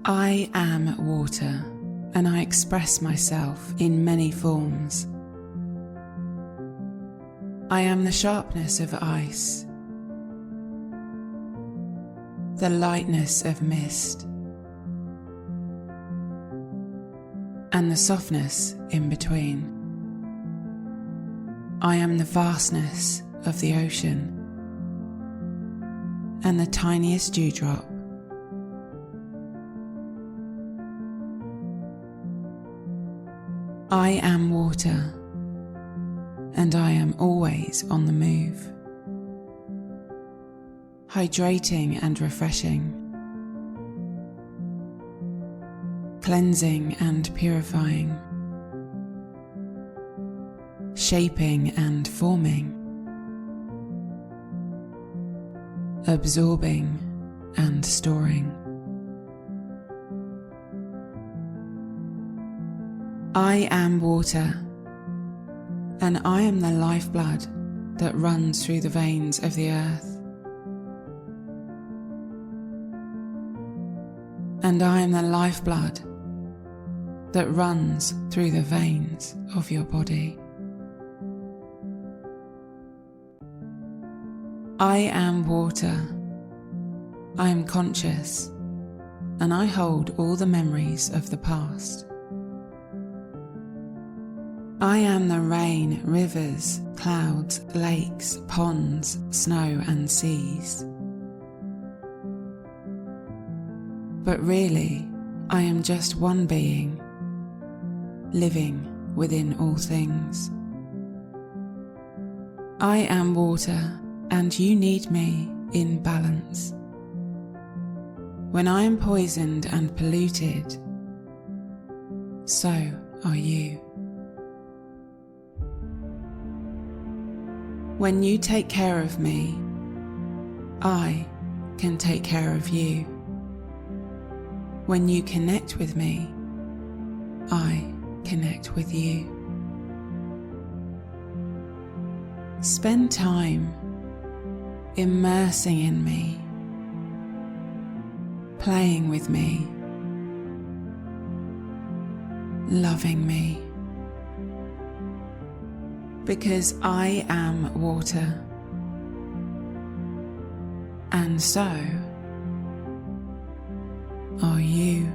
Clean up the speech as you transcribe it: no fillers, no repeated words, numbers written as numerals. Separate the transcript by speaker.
Speaker 1: I am water, and I express myself in many forms. I am the sharpness of ice, the lightness of mist, and the softness in between. I am the vastness of the ocean, and the tiniest dewdrop. I am water, and I am always on the move, hydrating and refreshing, cleansing and purifying, shaping and forming, absorbing and storing. I am water, and I am the lifeblood that runs through the veins of the earth. And I am the lifeblood that runs through the veins of your body. I am water. I am conscious, and I hold all the memories of the past. I am the rain, rivers, clouds, lakes, ponds, snow and seas. But really, I am just one being, living within all things. I am water, and you need me in balance. When I am poisoned and polluted, so are you. When you take care of me, I can take care of you. When you connect with me, I connect with you. Spend time immersing in me, playing with me, loving me. Because I am water, and so are you.